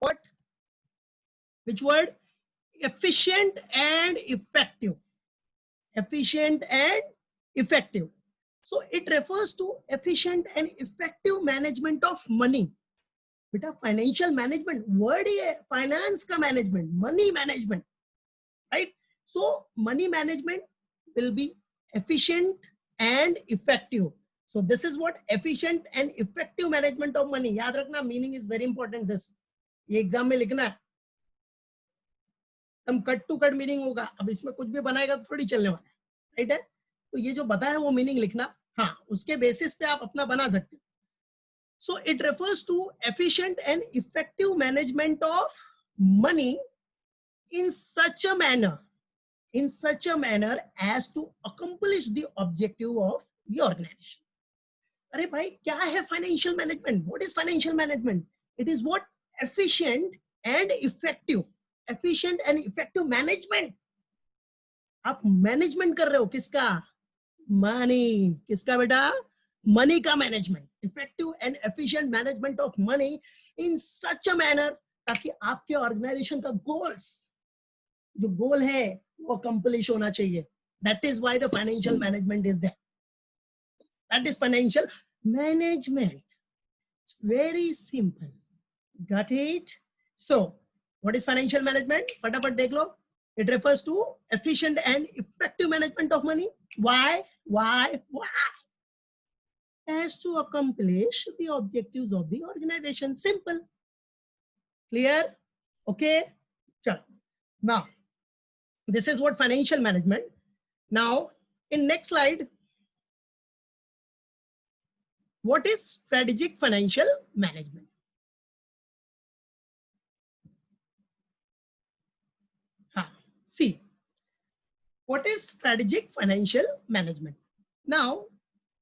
What? Which word? Efficient and effective. Efficient and effective. So it refers to efficient and effective management of money. बेटा financial management word ही है, finance का management, money management, right? So money management will be efficient and effective. So this is what efficient and effective management of money. याद रखना, meaning is very important. This ये exam में लिखना है, हम cut to cut meaning होगा. अब इसमें कुछ भी बनाएगा तो थोड़ी चलने वाला है, राइट है? तो ये जो बताया वो मीनिंग लिखना, हाँ उसके बेसिस पे आप अपना बना सकते हो. So it refers to efficient and effective management of money in such a manner as to accomplish the objective of the organization. अरे भाई क्या है financial management? What is financial management? It is what? Efficient and effective. Efficient and effective management. आप management कर रहे हो किसका? Money. किसका बेटा? मनी का management. Effective and efficient management of money in such a manner ताकि आपके ऑर्गेनाइजेशन का गोल्स, जो गोल है वो अकम्प्लिश होना चाहिए. That is why the financial management is there. That is financial management. It's very simple. Got it? So what is financial management? फटाफट देख लो. It refers to efficient and effective management of money. Why? As to accomplish the objectives of the organization. Simple. Clear? Okay. Now, this is what financial management. Now, in next slide, what is strategic financial management? See, what is strategic financial management? Now,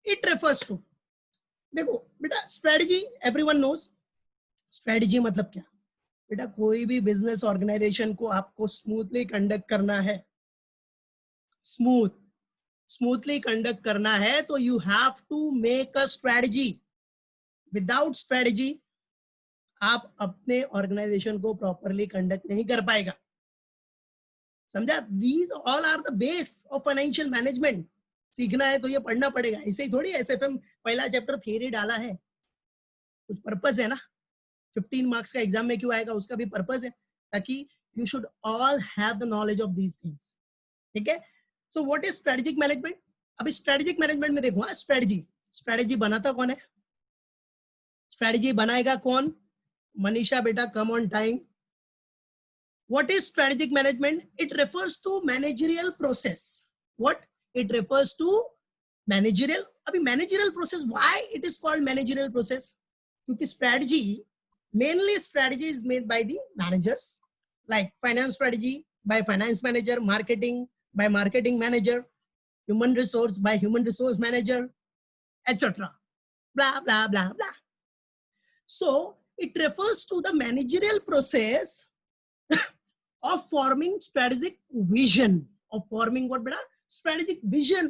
it refers to, देखो बेटा strategy everyone knows. Strategy मतलब क्या बेटा? कोई भी business organisation को आपको smoothly conduct करना है, स्मूथली कंडक्ट करना है तो you have to make a strategy. Without strategy आप अपने ऑर्गेनाइजेशन को प्रॉपरली कंडक्ट नहीं कर पाएगा. समझा? These all are the base of financial management. सीखना है तो ये पढ़ना पड़ेगा. ऐसे ही थोड़ी एसएफएम पहला चैप्टर थियरी डाला है, कुछ पर्पस है ना. 15 मार्क्स का एग्जाम में क्यों आएगा, उसका भी पर्पस है ताकि you should all have the knowledge of these things. ठीक है? सो व्हाट इज स्ट्रेटेजिक मैनेजमेंट? अभी स्ट्रेटेजिक मैनेजमेंट में देखो, स्ट्रेटेजी बनाता कौन है? स्ट्रेटेजी बनाएगा कौन? मनीषा बेटा come on time. What is strategic management? It refers to managerial process. What? It refers to managerial. अभी managerial process, why it is called managerial process? क्योंकि strategy, mainly strategy is made by the managers, like finance strategy by finance manager, marketing by marketing manager, human resource by human resource manager, etc. Blah, blah, blah, blah. So it refers to the managerial process of forming strategic vision. Of forming what बेटा? Strategic vision.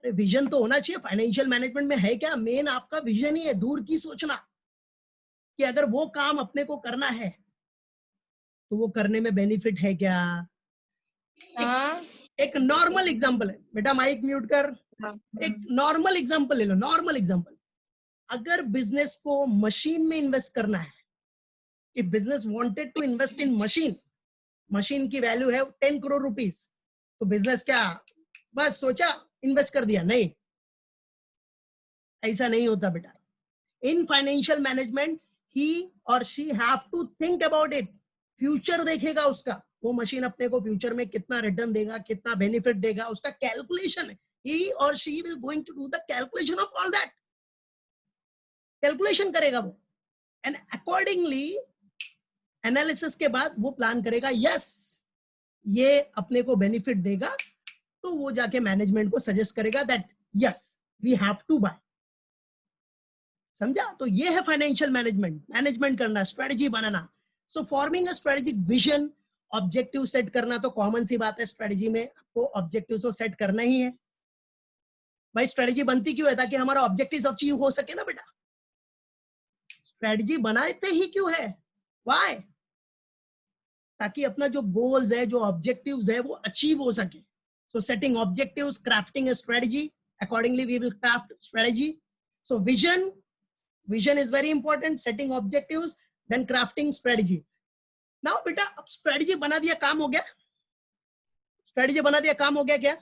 अरे vision तो होना चाहिए. Financial management में है क्या? Main आपका vision ही है, दूर की सोचना कि अगर वो काम अपने को करना है तो वो करने में बेनिफिट है क्या. एक नॉर्मल एग्जांपल है बेटा, माइक म्यूट कर. एक नॉर्मल एग्जांपल ले लो. नॉर्मल एग्जांपल, अगर बिजनेस को मशीन में इन्वेस्ट करना है, if business wanted to invest in machine की वैल्यू है 10 करोड़ रुपीस, तो बिजनेस क्या बस सोचा इन्वेस्ट कर दिया? नहीं, ऐसा नहीं होता बेटा. इन फाइनेंशियल मैनेजमेंट ही और she have to think about it. Future देखेगा उसका, वो मशीन अपने को फ्यूचर में कितना रिटर्न देगा, कितना बेनिफिट देगा, उसका कैलकुलेशन है. ही और she will going to do the calculation of all that. Calculation करेगा वो, एंड अकॉर्डिंगली एनालिसिस के बाद वो प्लान करेगा, यस ये अपने को बेनिफिट देगा, तो वो जाके मैनेजमेंट को सजेस्ट करेगा that yes we have to buy. समझा? तो ये है फाइनेंशियल मैनेजमेंट करना, स्ट्रेटजी बनाना. So forming a strategic vision, objective set करना तो कॉमन सी बात है. स्ट्रेटजी में आपको ऑब्जेक्टिव तो सेट करना ही है. भाई स्ट्रेटजी बनती क्यों है? ताकि हमारा ऑब्जेक्टिव अचीव हो सके ना बेटा. स्ट्रेटजी बनाते ही क्यों है? व्हाई? ताकि अपना जो गोल्स है, जो ऑब्जेक्टिव्स है, वो अचीव हो सके. So setting objectives, crafting a strategy, accordingly we will craft strategy. So vision is very important, setting objectives, then crafting strategy. Now बेटा अब strategy बना दिया, काम हो गया? strategy बना दिया, काम हो गया क्या?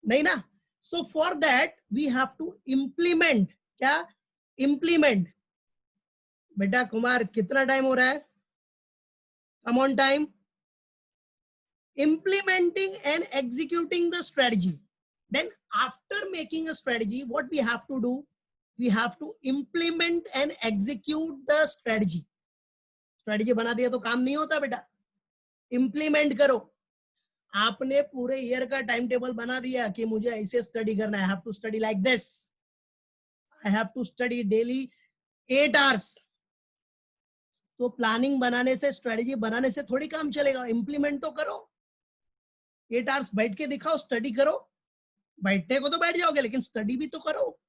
नहीं ना. So for that we have to implement. क्या? implement. बेटा कुमार कितना टाइम हो रहा है? come on time. Implementing and executing the strategy. Then after making a strategy, what we have to do? We have to implement and execute the strategy. Strategy बना दिया तो काम नहीं होता बेटा. Implement करो. आपने पूरे ईयर का टाइम टेबल बना दिया कि मुझे ऐसे स्टडी करना है. I have to study like this. I have to study daily 8 hours. तो प्लानिंग बनाने से, स्ट्रेटजी बनाने से थोड़ी काम चलेगा. इंप्लीमेंट तो करो. 8 आवर्स बैठ के दिखाओ, स्टडी करो. बैठने को तो बैठ जाओगे लेकिन स्टडी भी तो करो,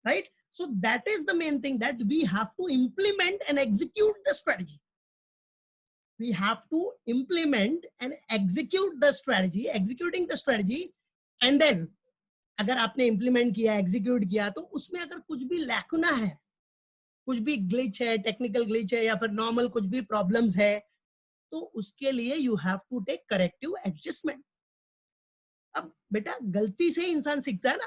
right? So that is the main thing, that we have to implement and execute the strategy. We have to implement and execute the strategy, executing the strategy. And then अगर आपने इंप्लीमेंट किया, execute किया, तो उसमें अगर कुछ भी lacuna है, कुछ भी ग्लिच है, टेक्निकल ग्लिच है या फिर नॉर्मल कुछ भी प्रॉब्लम्स है, तो उसके लिए you have to take corrective adjustment. अब बेटा गलती से ही इंसान सीखता है ना,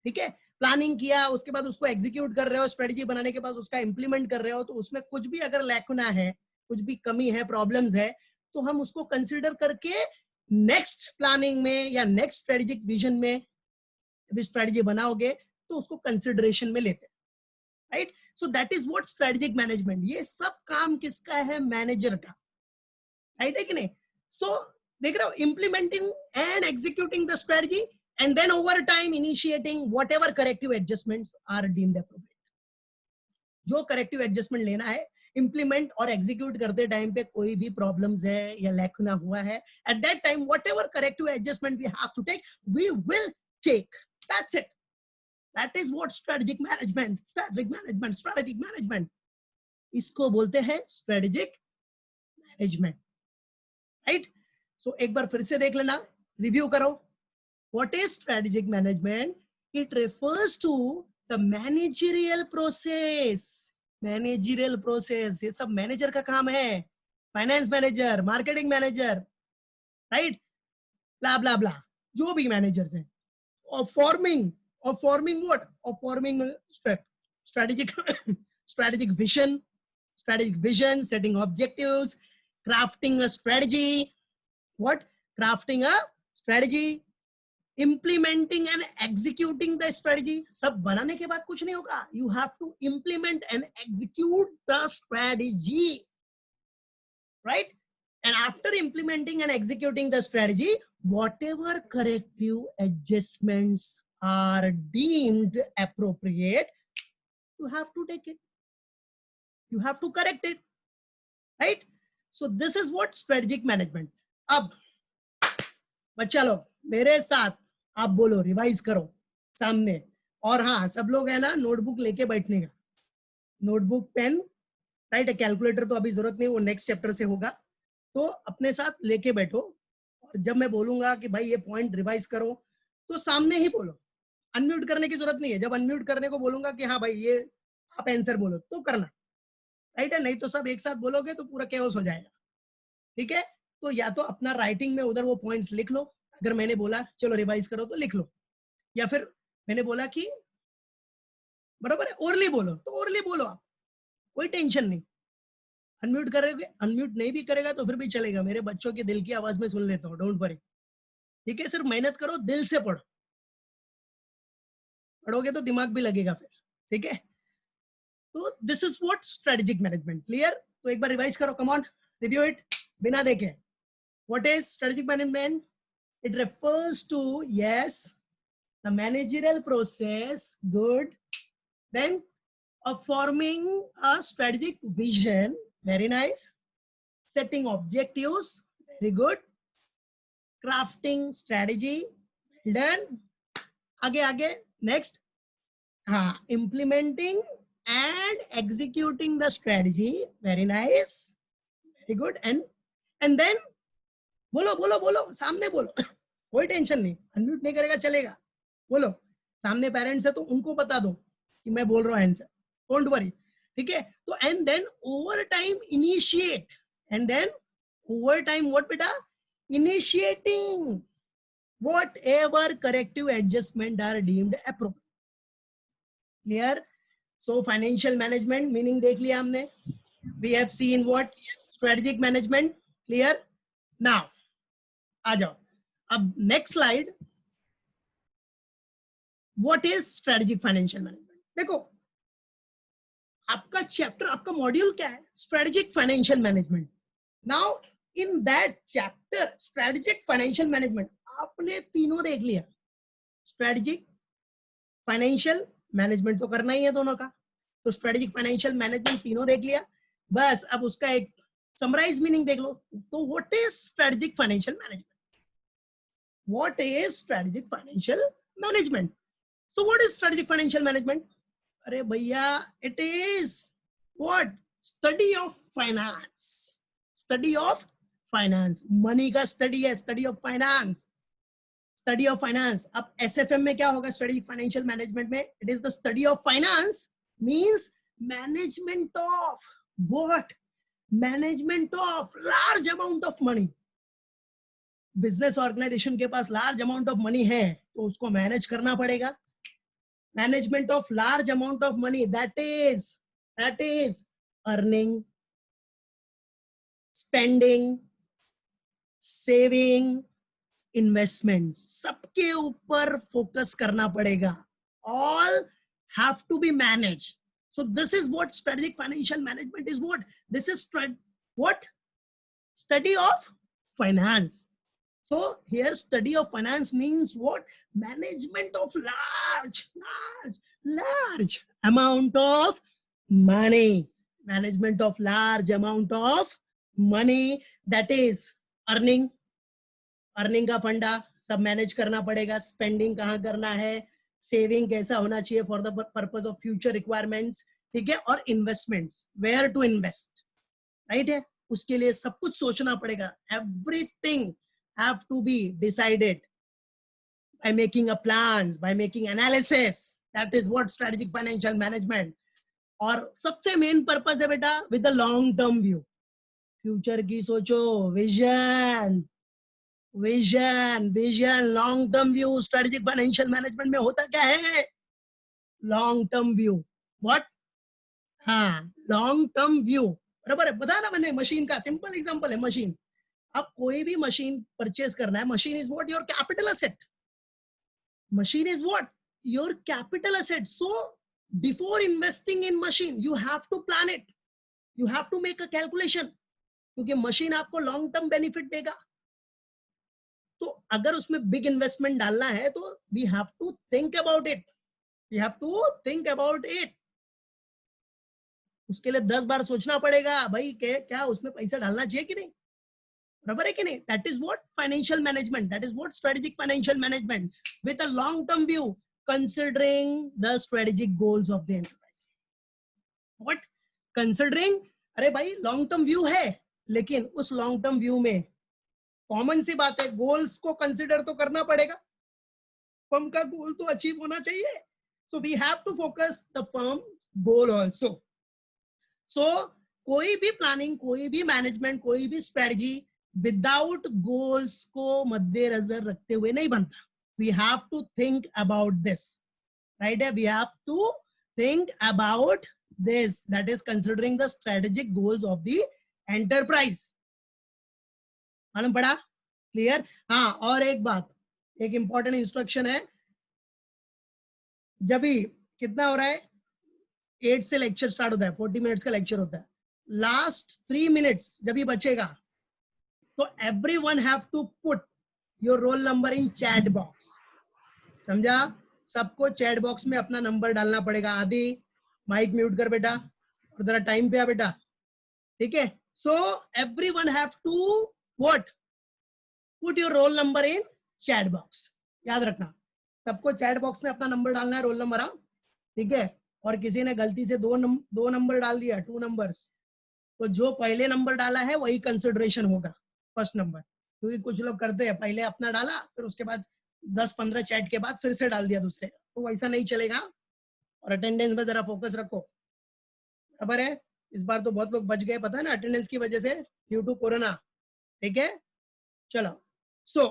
ठीक है? प्लानिंग किया, उसके बाद उसको एग्जीक्यूट कर रहे हो, स्ट्रेटजी बनाने के बाद उसका इंप्लीमेंट कर रहे हो, तो उसमें कुछ भी अगर लैकुना है, कुछ भी कमी है, प्रॉब्लम्स है, तो हम उसको कंसिडर करके नेक्स्ट प्लानिंग में या नेक्स्ट स्ट्रेटेजिक विजन में भी स्ट्रेटजी बनाओगे तो उसको कंसिडरेशन में लेते हैं, right? So that is what strategic management. ये सब काम किसका है? मैनेजर का, राइट है कि नहीं? सो देख रहे हो, implementing and executing the strategy and then over time initiating whatever corrective adjustments are deemed appropriate. जो corrective adjustment लेना है, implement और execute करते टाइम पे कोई भी problems है या लैकुना हुआ है, at that time whatever corrective adjustment we have to take, we will take. That's it. That is what strategic management. इसको बोलते हैं strategic management, right? सो एक बार फिर से देख लेना, रिव्यू करो. What is strategic management? It refers to the managerial process. Managerial process, ये सब मैनेजर का काम है. Finance manager, marketing manager, right? Blah blah blah, जो भी मैनेजर्स हैं. Of forming what? Of forming strategic vision, setting objectives, crafting a strategy. What? Crafting a strategy, implementing and executing the strategy. सब बनाने के बाद कुछ नहीं होगा. You have to implement and execute the strategy, right? And after implementing and executing the strategy, whatever corrective adjustments are deemed appropriate, you have to take it. You have to correct it, right? So this is what strategic management. अब बच्चा लोग मेरे साथ आप बोलो, revise करो सामने. और हाँ, सब लोग है ना, नोटबुक लेके बैठने का, नोटबुक पेन, राइट? कैलकुलेटर तो अभी जरूरत नहीं, वो नेक्स्ट चैप्टर से होगा. तो अपने साथ लेके बैठो, और जब मैं बोलूंगा कि भाई ये पॉइंट रिवाइज करो, तो सामने ही बोलो. अनम्यूट करने की जरूरत नहीं है. जब अनम्यूट करने को बोलूंगा कि हाँ भाई ये आप आंसर बोलो, तो करना, राइट है? नहीं तो सब एक साथ बोलोगे तो पूरा केओस हो जाएगा, ठीक है? तो या तो अपना राइटिंग में उधर वो पॉइंट्स लिख लो. अगर मैंने बोला चलो रिवाइज करो तो लिख लो, या फिर मैंने बोला कि बराबर है ओरली बोलो तो ओरली बोलो आप, कोई टेंशन नहीं. अनम्यूट करोगे, अनम्यूट नहीं भी करेगा तो फिर भी चलेगा. मेरे बच्चों के दिल की आवाज में सुन लेता हूँ, डोंट वरी, ठीक है? सिर्फ मेहनत करो, दिल से पढ़ो. पढ़ोगे तो दिमाग भी लगेगा फिर, ठीक है? तो this is what strategic management. Clear? तो एक बार रिवाइज करो, कम ऑन, रिव्यू इट बिना देखे. What is strategic management? It refers to, yes, the managerial process, good. Then of forming a strategic vision, very nice. Setting objectives, very good. Crafting strategy, well done. आगे next. Implementing and executing the strategy, very nice. Very good. And then बोलो बोलो बोलो, सामने बोलो. कोई tension नहीं, unmute नहीं करेगा चलेगा, बोलो. सामने पेरेंट्स है तो उनको बता दो कि मैं बोल रहा हूँ आंसर, डोंट वरी. ठीक है. तो and then over time initiate, and then over time what बेटा, initiating whatever corrective adjustment are deemed appropriate. Clear? So financial management meaning देख लिया हमने. We have seen what strategic management. Clear? Now आ जाओ अब next slide. What is strategic financial management? देखो आपका chapter, आपका module क्या है? Strategic financial management. Now in that chapter strategic financial management आपने तीनों देख लिया. स्ट्रेटेजिक फाइनेंशियल मैनेजमेंट तो करना ही है दोनों का, तो स्ट्रेटेजिक फाइनेंशियल मैनेजमेंट तीनों देख लिया. बस अब उसका एक समराइज मीनिंग देख लो. तो what is strategic financial management? What is strategic financial management? So what is strategic financial management? अरे भैया, it is what? Study of finance. Study of finance, money का स्टडी है, study of finance. Study of finance. अब SFM में क्या होगा? Strategic financial management में it is the study of finance means management of what? Management of large amount of money. Business organisation के पास large amount of money है तो उसको manage करना पड़ेगा. Management of large amount of money, that is earning, spending, saving, investment, सबके ऊपर focus करना पड़ेगा. All have to be manage. So this is what strategic financial management is. What this is what? Study of finance. So here study of finance means what? Management of large amount of money. Management of large amount of money, that is earning. Earning का फंडा सब manage करना पड़ेगा. Spending कहाँ करना है, saving कैसा होना चाहिए for the purpose of future requirements. ठीक है. और investments, where to invest. Right है. उसके लिए सब कुछ सोचना पड़ेगा. Everything have to be decided by making a plans, by making analysis. That is what strategic financial management. और सबसे मेन पर्पस है बेटा with the long term view. Future की सोचो, vision, long term view. Strategic financial management में होता क्या है? Long term view. व्हाट? हाँ, लॉन्ग टर्म व्यू. बराबर है. बता ना मैंने, मशीन का सिंपल एग्जांपल है मशीन. अब कोई भी मशीन परचेज करना है, machine is what? Your capital asset. Machine is what? Your capital asset. So before investing in machine you have to plan it, you have to make a calculation, क्योंकि machine आपको long term benefit देगा. तो अगर उसमें big investment डालना है तो we have to think about it, we have to think about it. उसके लिए 10 बार सोचना पड़ेगा भाई क्या उसमें पैसा डालना चाहिए कि नहीं. बराबर है कि नहीं. That is what financial management, that is what strategic financial management with a long term view, considering the strategic goals of the enterprise. What? Considering. अरे भाई लॉन्ग टर्म व्यू है, लेकिन उस लॉन्ग टर्म व्यू में common सी बात है, goals को consider तो करना पड़ेगा. फर्म का गोल तो अचीव होना चाहिए. So we have to focus the firm goal also. So कोई भी प्लानिंग, कोई भी मैनेजमेंट, कोई भी स्ट्रेटजी विदाउट गोल्स को मद्देनजर रखते हुए नहीं बनता. We have to think about this. Right है. We have to think about this, that is considering the strategic goals of the enterprise. मालूम पड़ा? क्लियर? हाँ, और एक बात, एक इंपॉर्टेंट इंस्ट्रक्शन है. जब भी कितना हो रहा है, 8 से लेक्चर स्टार्ट होता है, 40 मिनट्स का लेक्चर होता है. लास्ट 3 मिनट्स जब भी बचेगा तो everyone have to put your roll number in chat box. समझा? सबको चैट बॉक्स में अपना नंबर डालना पड़ेगा. आदि माइक म्यूट कर बेटा और जरा टाइम पे आ बेटा. ठीक है. So everyone have to what? Put your roll number in chat box. याद रखना, सबको चैट बॉक्स में अपना नंबर डालना है, रोल नंबर. ठीक है. और किसी ने गलती से दो नंबर डाल दिया, 2 नंबर्स, तो जो पहले नंबर डाला है वही कंसिडरेशन होगा, फर्स्ट नंबर। क्योंकि कुछ लोग करते हैं पहले अपना डाला फिर उसके बाद 10-15 चैट के बाद फिर से डाल दिया दूसरे, तो वैसा नहीं चलेगा। और अटेंडेंस में जरा फोकस रखो, खबर है इस बार तो बहुत लोग बच गए, पता है ना, अटेंडेंस की वजह से ड्यू टू कोरोना। ठीक है, चलो। So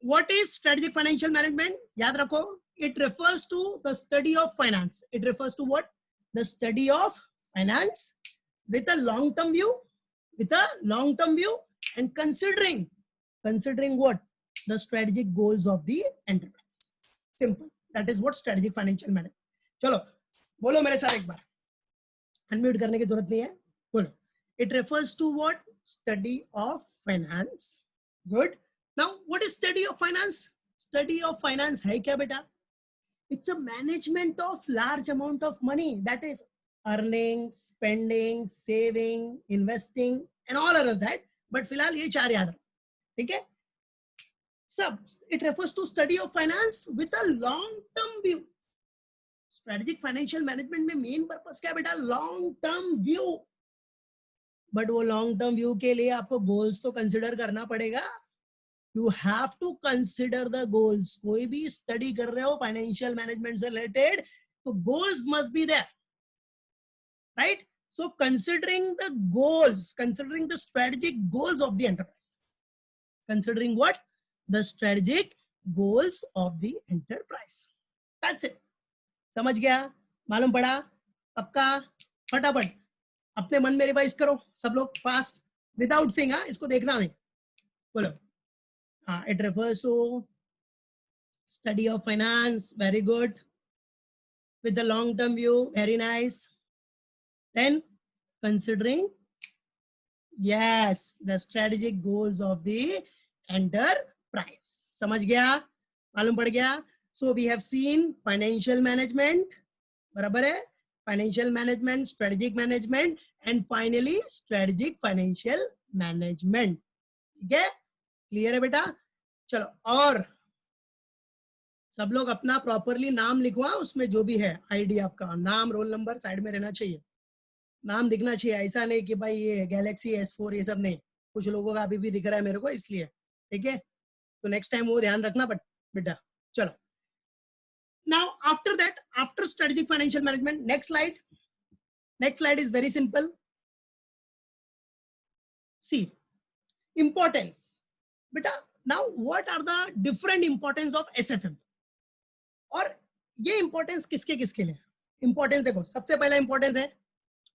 what is strategic financial management? याद रखो, it refers to the study of finance. It refers to what? The study of finance with a long term view, with a long term view, and considering what? The strategic goals of the enterprise. Simple. That is what strategic financial management. चलो बोलो मेरे साथ एक बार, unmute करने की जरूरत नहीं है, बोलो। It refers to what? Study of finance. Good. Now what is study of finance? Study of finance है क्या बेटा? It's a management of large amount of money, that is earning, spending, saving, investing and all other that, but फिलहाल ये चार याद रखो, ठीक है सब। It refers to study of finance with a long term view. Strategic financial management में main purpose क्या बेटा? Long term view. बट वो लॉन्ग टर्म व्यू के लिए आपको गोल्स तो कंसिडर करना पड़ेगा। You have to consider the goals. कोई भी स्टडी कर रहे हो फाइनेंशियल मैनेजमेंट से रिलेटेड तो goals must be there, right? So considering the goals, considering the strategic goals of the enterprise, considering what? The strategic goals of the enterprise. That's it. समझ गया? मालूम पड़ा? पक्का? फटाफट अपने मन में रिवाइज करो सब लोग फास्ट, विदाउट सिंग। हाँ, इसको देखना नहीं, बोलो। हाँ, it refers to study of finance, very good, with the long term view, very nice. Then considering, yes, the strategic goals of the enterprise. समझ गया? मालूम पड़ गया? So we have seen financial management, बराबर है, financial management, strategic management, and finally strategic financial management. ठीक है, clear है बेटा? चलो, और सब लोग अपना प्रॉपरली नाम लिखवा, उसमें जो भी है आईडी, आपका नाम, रोल नंबर साइड में रहना चाहिए, नाम दिखना चाहिए। ऐसा नहीं कि भाई ये गैलेक्सी S4 ये सब नहीं, कुछ लोगों का अभी भी दिख रहा है मेरे को, इसलिए। ठीक है, तो नेक्स्ट टाइम वो ध्यान रखना बेटा। चलो, now after that, after strategic financial management, next slide is very simple. See importance बेटा। Now what are the different importance of SFM, और ये इंपॉर्टेंस किसके किसके लिए? इंपॉर्टेंस देखो, सबसे पहला इंपॉर्टेंस है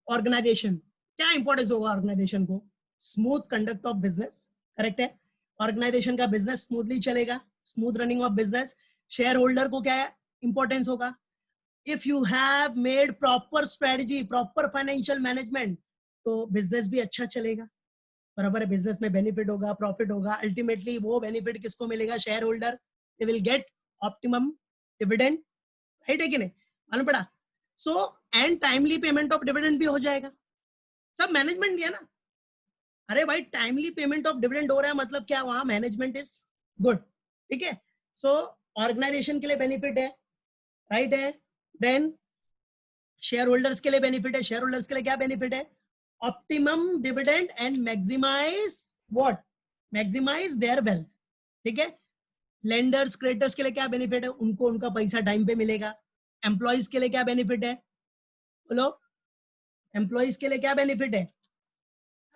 ऑर्गेनाइजेशन। क्या इंपॉर्टेंस होगा ऑर्गेनाइजेशन को? Smooth conduct of business, correct है। ऑर्गेनाइजेशन का बिजनेस स्मूथली चलेगा, smooth running of business. Share holder को क्या इंपॉर्टेंस होगा? If you have made proper strategy, proper financial management, तो बिजनेस भी अच्छा चलेगा, बराबर है। बिजनेस में बेनिफिट होगा, प्रॉफिट होगा, अल्टीमेटली वो बेनिफिट किसको मिलेगा? Share holder. They will get optimum dividend, right है कि नहीं? मालूम पड़ा? So and timely payment of dividend भी हो जाएगा, सब मैनेजमेंट दिया ना। अरे भाई, टाइमली पेमेंट ऑफ डिविडेंड हो रहा है मतलब क्या? वहां मैनेजमेंट इज गुड, ठीक है। सो ऑर्गेनाइजेशन के लिए बेनिफिट है, राइट है। देन शेयर होल्डर्स के लिए बेनिफिट है। शेयर होल्डर्स के लिए क्या बेनिफिट है? Optimum dividend and maximise what? Maximise their wealth, ठीक है। लेंडर्स, क्रेडिटर्स के लिए क्या बेनिफिट है? उनको उनका पैसा टाइम पे मिलेगा। एम्प्लॉइज के लिए क्या बेनिफिट है? बोलो, एम्प्लॉइज के लिए क्या बेनिफिट है?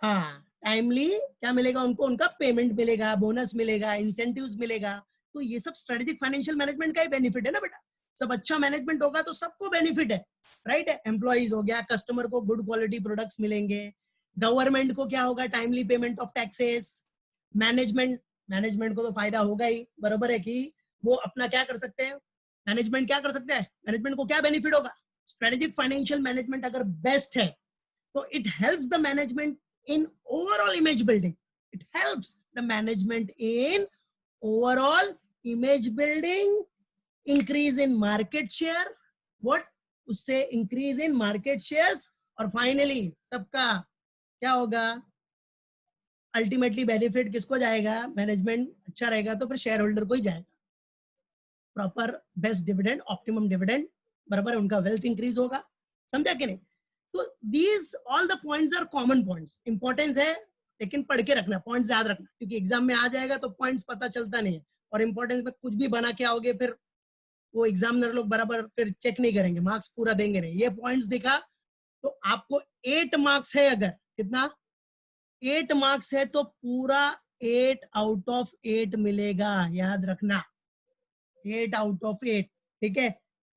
हाँ, टाइमली क्या मिलेगा उनको? उनका पेमेंट मिलेगा, बोनस मिलेगा, इंसेंटिव्स मिलेगा। तो ये सब स्ट्रेटेजिक फाइनेंशियल मैनेजमेंट का ही बेनिफिट है ना बेटा। सब अच्छा मैनेजमेंट होगा तो सबको बेनिफिट है, राइट है। एम्प्लॉइज हो गया, कस्टमर को गुड क्वालिटी प्रोडक्ट्स मिलेंगे, गवर्नमेंट को क्या होगा? Timely payment of taxes. Management को तो फायदा होगा ही, बराबर है, कि वो अपना क्या कर सकते हैं? मैनेजमेंट क्या कर सकते हैं? मैनेजमेंट को क्या बेनिफिट होगा? स्ट्रेटेजिक फाइनेंशियल मैनेजमेंट अगर बेस्ट है तो it helps the management in overall image building. It helps the management in overall image building, increase in market share, what? उससे increase in market shares, और finally सबका क्या होगा? Ultimately benefit किसको जाएगा? मैनेजमेंट अच्छा रहेगा तो फिर शेयर होल्डर को ही जाएगा। Proper best dividend, optimum dividend, बराबर है, उनका वेल्थ इंक्रीज होगा। समझा कि नहीं? तो these all the points are common points, importance है लेकिन पढ़ के रखना, पॉइंट्स याद रखना, क्योंकि एग्जाम में आ जाएगा तो पॉइंट्स पता चलता नहीं है, और इंपॉर्टेंस में कुछ भी बना के आओगे फिर वो एग्जामिनर लोग बराबर फिर चेक नहीं करेंगे, मार्क्स पूरा देंगे नहीं। ये पॉइंट्स दिखा तो आपको 8 मार्क्स है, अगर कितना 8 मार्क्स है तो पूरा 8 आउट ऑफ 8 मिलेगा, याद रखना 8 आउट ऑफ 8, ठीक है।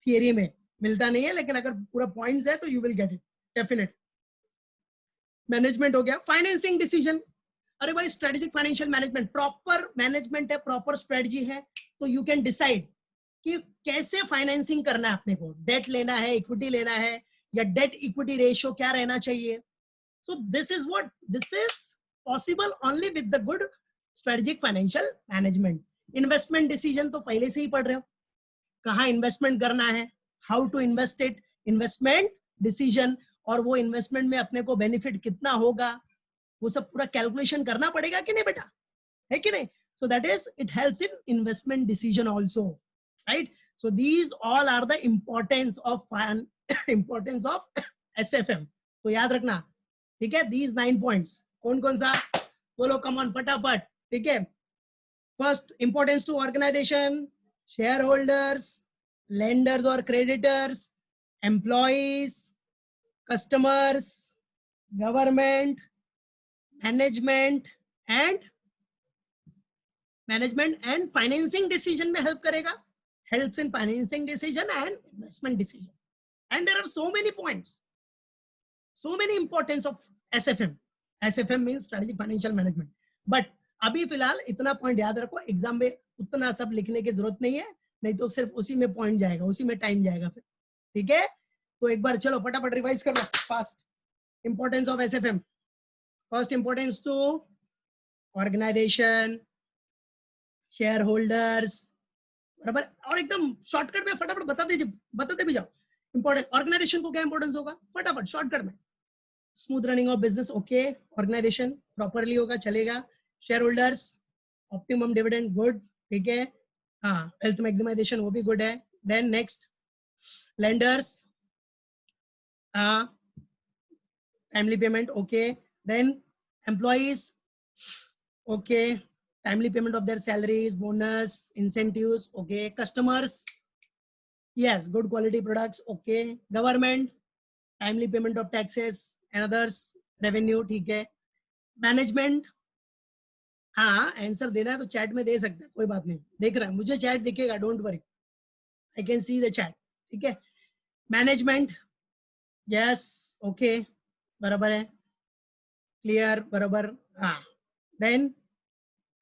थियरी में मिलता नहीं है, लेकिन अगर पूरा पॉइंट्स है तो you will get it definite. Management हो गया, फाइनेंसिंग डिसीजन, अरे भाई strategic financial management, proper management है, प्रॉपर स्ट्रेटजी है, तो यू कैन डिसाइड कि कैसे फाइनेंसिंग करना है अपने को, डेट लेना है, इक्विटी लेना है, या डेट इक्विटी रेशियो क्या रहना चाहिए। सो this is possible only with the good strategic financial management. Investment decision तो पहले से ही पढ़ रहे हो, कहाँ इन्वेस्टमेंट करना है, how to invest it, investment decision, और वो इन्वेस्टमेंट में अपने को बेनिफिट कितना होगा, वो सब पूरा कैलकुलेशन करना पड़ेगा कि नहीं बेटा, है कि नहीं। So that is it helps in investment decision also, right. So these all are the importance of SFM, तो याद रखना, ठीक है। दीज 9 पॉइंट्स कौन कौन सा, बोलो कम ऑन फटाफट, ठीक है। First, importance to organisation, shareholders, lenders और creditors, employees, customers, government, management and financing decision में हेल्प करेगा, helps in financing decision and investment decision, and there are so many points, so many importance of SFM. SFM means strategic financial management. But अभी फिलहाल इतना point याद रखो, exam में उतना सब लिखने की जरूरत नहीं है, नहीं तो सिर्फ उसी में पॉइंट जाएगा, उसी में टाइम जाएगा फिर, ठीक है। तो एक बार चलो फटाफट रिवाइज कर लो fast. Importance of SFM, first importance to organisation, shareholders, बराबर, और एकदम शॉर्टकट में फटाफट बताते भी जाओ। इंपॉर्टेंट ऑर्गेनाइजेशन को क्या इंपॉर्टेंस होगा, फटाफट शॉर्टकट में, smooth running of business, okay, organisation properly होगा, चलेगा। Share holders, optimum dividend, good, ठीक है। हाँ, वेल्थ मैक्सिमाइजेशन वो भी गुड है। देन नेक्स्ट, लेंडर्स, हाँ, timely payment, okay. Then employees, okay, timely payment of their salaries, bonus, incentives, okay. Customers, yes, good quality products, okay. Government, timely payment of taxes and others, revenue, ठीक है। Management, हाँ answer देना है तो chat में दे सकते हैं, कोई बात नहीं, देख रहा है मुझे, चैट दिखेगा, don't worry, I can see the chat, ठीक है। मैनेजमेंट, यस, ओके, बराबर है, क्लियर, बराबर, हाँ। Then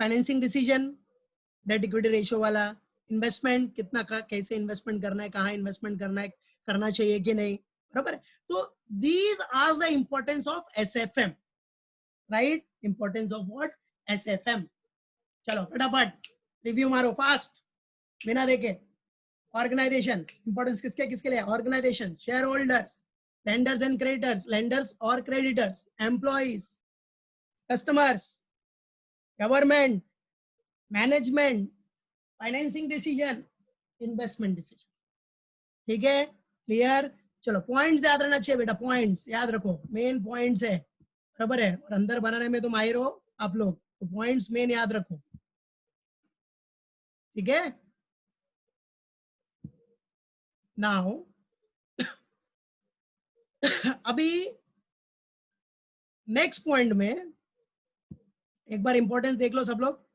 financing decision, debt equity ratio वाला। इन्वेस्टमेंट, कितना का कैसे इन्वेस्टमेंट करना है, कहाँ इन्वेस्टमेंट करना है, करना चाहिए कि नहीं, बराबर है। तो these are the importance of SFM, right, importance of what, SFM. चलो फटाफट रिव्यू मारो फास्ट बिना देखे। ऑर्गेनाइजेशन, इंपॉर्टेंस किसके किसके लिए, organisation, shareholders, lenders and creditors, lenders और creditors, employees, customers, government, management, financing decision, investment decision, ठीक है, क्लियर। चलो पॉइंट्स याद रहना चाहिए बेटा, पॉइंट्स याद रखो, मेन पॉइंट्स है, बराबर है, और अंदर बनाने में तो माहिर हो आप लोग, तो पॉइंट्स मेन याद रखो, ठीक है। नाउ अभी नेक्स्ट पॉइंट में एक बार इंपॉर्टेंस देख लो सब लोग।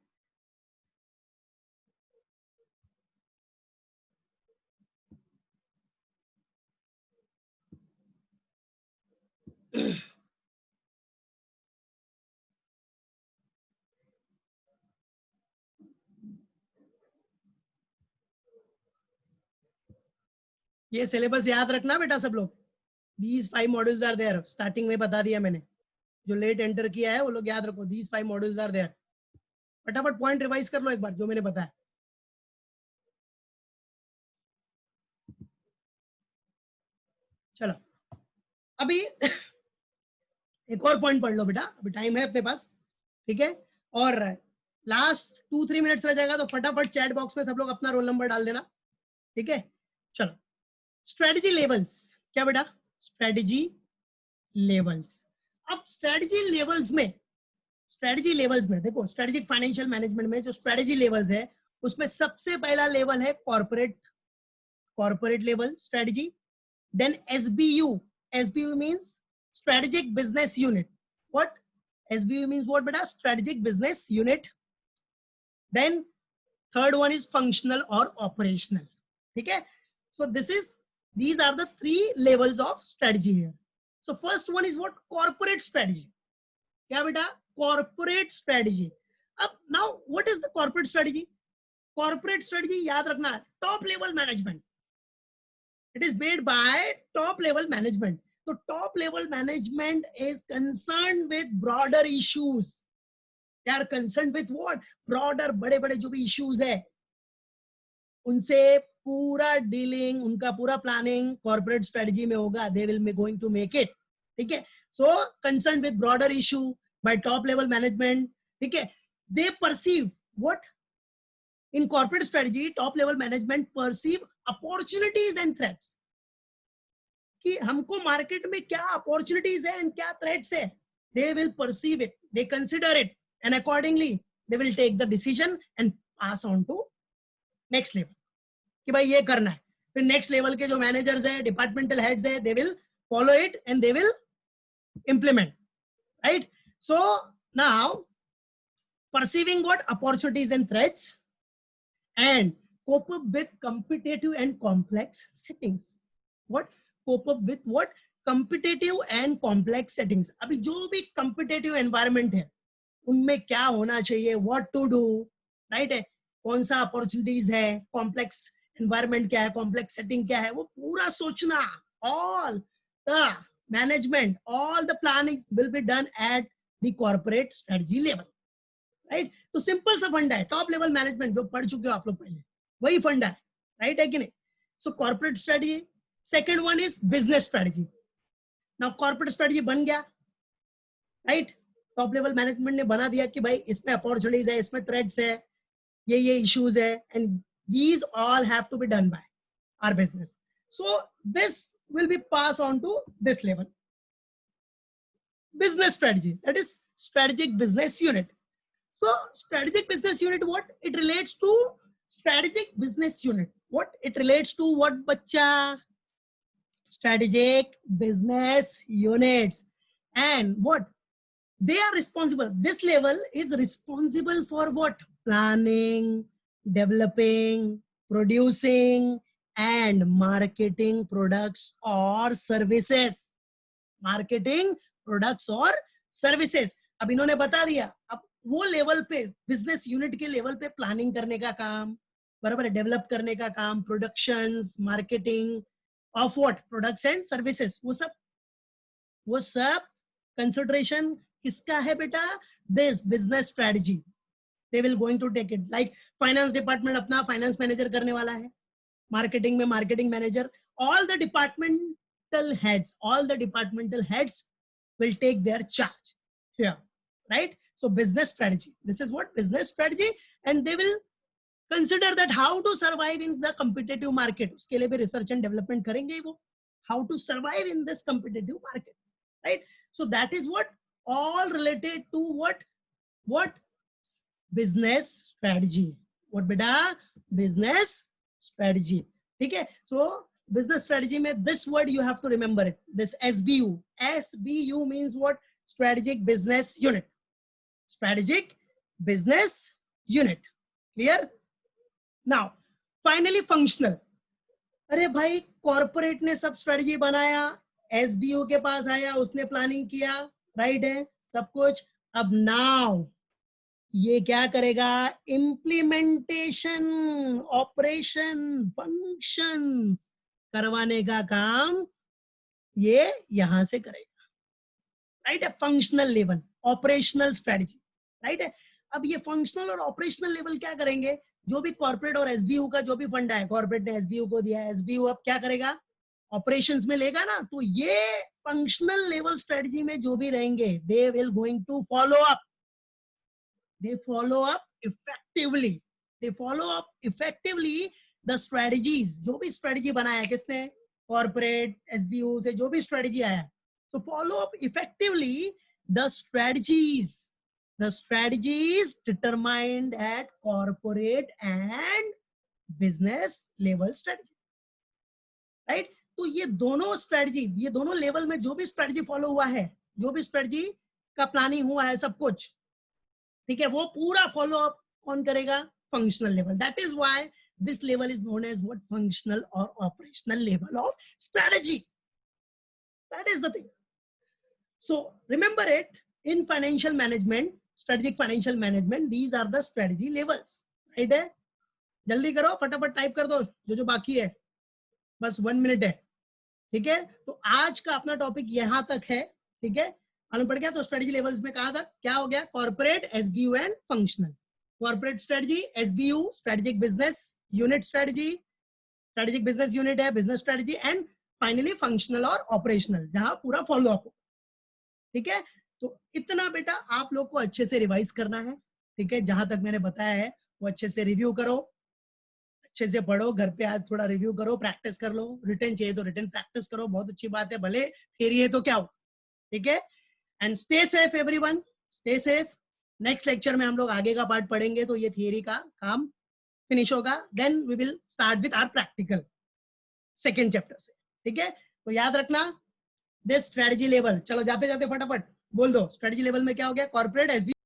ये सिलेबस याद रखना बेटा सब लोग, these 5 modules are there, starting में बता दिया मैंने, जो लेट एंटर किया है वो लोग याद रखो, दीज 5 मॉड्यूल्स आर देयर। फटाफट पॉइंट रिवाइज कर लो एक बार जो मैंने बताया। चलो अभी एक और पॉइंट पढ़ लो बेटा, अभी टाइम है अपने पास, ठीक है। और लास्ट 2-3 मिनट्स रह जाएगा, तो फटाफट चैट बॉक्स में सब लोग अपना रोल नंबर डाल देना, ठीक है। चलो, स्ट्रेटजी लेवल्स, क्या बेटा, स्ट्रेटजी लेवल्स। अब स्ट्रेटजी लेवल्स में देखो, स्ट्रेटेजिक फाइनेंशियल मैनेजमेंट में जो स्ट्रेटजी लेवल्स है उसमें सबसे पहला लेवल है corporate level strategy. Then SBU means strategic business unit. What SBU means what बेटा? Strategic business unit. Then third one is functional और ऑपरेशनल। ठीक है, सो these are the three levels of strategy here. So first one is what? Corporate strategy. क्या बेटा? Corporate strategy. अब now what is the corporate strategy? Corporate strategy याद रखना है, top level management. It is made by top level management. So top level management is concerned with broader issues. They are concerned with what? Broader बड़े बड़े जो भी issues है उनसे पूरा डीलिंग, उनका पूरा प्लानिंग कॉर्पोरेट स्ट्रेटजी में होगा. They will going to make it. ठीक है, so concern with broader issue by top level management. ठीक है, they perceive what in corporate strategy. Top level management perceive opportunities and threats, कि हमको market में क्या अपॉर्चुनिटीज है एंड क्या थ्रेट्स है. They will perceive it, they consider it and accordingly they will take the decision and pass on to next level कि भाई ये करना है. फिर नेक्स्ट लेवल के जो मैनेजर्स है, डिपार्टमेंटल हेड्स है, they will follow it and they will implement, right? So now perceiving what opportunities and threats and cope up with competitive and complex settings. What? Cope up with what? Competitive and complex settings. अभी जो भी competitive environment है उनमें क्या होना चाहिए, what to do, right है, कौन सा opportunities है, complex environment क्या है, complex setting क्या है, वो पूरा सोचना. all the management, all the planning will be done at the corporate strategy level, right? तो सिंपल सा फंडा है. टॉप लेवल मैनेजमेंट जो पढ़ चुके हो आप लोग पहले, वही फंडा है, राइट है कि नहीं? So corporate strategy. Second one is business strategy. Now corporate strategy बन गया, राइट? टॉप लेवल मैनेजमेंट ने बना दिया कि भाई इसमें अपॉर्चुनिटीज है, इसमें थ्रेट्स है, ये इश्यूज है, and these all have to be done by our business. So this will be passed on to this level. Business strategy, that is strategic business unit. So strategic business unit, what it relates to? Strategic business unit, what it relates to? What bacha? Strategic business units. And what they are responsible, this level is responsible for what? Planning, developing, producing and marketing products or services. Marketing products or services. अब इन्होंने बता दिया. अब वो level पे, business unit के level पे planning करने का काम, बराबर, डेवलप करने का काम, productions, marketing of what? Products and services. वो सब कंसिडरेशन किसका है बेटा? This business strategy. They will going to take it. Like finance department अपना finance manager करने वाला है, marketing में marketing manager, all the departmental heads will take their charge here, right? So business strategy, this is what business strategy, and they will consider that how to survive in the competitive market. उसके लिए भी research and development करेंगे वो, how to survive in this competitive market, right? So that is what all related to what business strategy. What beta? Business strategy. ठीक है, so business strategy में this word you have to remember it. This SBU means what? Strategic business unit. Strategic business unit. Clear? Now finally functional. अरे भाई corporate ने सब strategy बनाया, SBU के पास आया, उसने प्लानिंग किया, राइट है, सब कुछ. अब नाउ ये क्या करेगा? इम्प्लीमेंटेशन, ऑपरेशन, फंक्शंस करवाने का काम ये यहां से करेगा, राइट है? Functional level, operational strategy, right है? अब ये फंक्शनल और ऑपरेशनल लेवल क्या करेंगे? जो भी कॉर्पोरेट और एसबीयू का जो भी फंडा है, कॉर्पोरेट ने एसबीयू को दिया है, एसबीयू अब क्या करेगा? ऑपरेशंस में लेगा ना. तो ये फंक्शनल लेवल स्ट्रेटजी में जो भी रहेंगे, they will going to follow up. They follow up effectively the strategies. जो भी strategy बनाया किसने? Corporate, SBU से जो भी strategy आया, So follow up effectively the strategies determined at corporate and business level strategy, right? तो ये दोनों स्ट्रेटजी, ये दोनों लेवल में जो भी स्ट्रेटजी फॉलो हुआ है, जो भी स्ट्रेटजी का प्लानिंग हुआ है, सब कुछ ठीक है, वो पूरा फॉलो अप कौन करेगा? Functional level. That is why this level is known as what? Functional or operational level of strategy. That is the thing. So remember it, in financial management, strategic financial management, these are the strategy levels, right है? जल्दी करो, फटाफट type कर दो जो बाकी है, बस 1 मिनट है, ठीक है? तो आज का अपना टॉपिक यहां तक है, ठीक है? मालूम पड़ गया? तो स्ट्रेटजी लेवल्स में कहा था क्या हो गया? Corporate, SBU and functional. Corporate strategy, SBU strategic business unit strategy, strategic business unit है, business strategy, and finally functional और ऑपरेशनल, जहां पूरा फॉलो अप हो. ठीक है? तो इतना बेटा आप लोग को अच्छे से रिवाइज करना है, ठीक है? जहां तक मैंने बताया है वो अच्छे से रिव्यू करो, अच्छे से पढ़ो, घर पे आज थोड़ा रिव्यू करो, प्रैक्टिस कर लो. रिटन चाहिए तो रिटन प्रैक्टिस करो, बहुत अच्छी बात है, भले थियरी है तो क्या हो, ठीक है? And stay safe everyone, stay safe. Next lecture में हम लोग आगे का पार्ट पढ़ेंगे, तो ये थियरी का काम फिनिश होगा. Then we will start with our practical second chapter से, ठीक है? तो याद रखना दिस स्ट्रेटजी लेवल. चलो जाते जाते फटाफट बोल दो, स्ट्रेटजी लेवल में क्या हो गया? Corporate, SB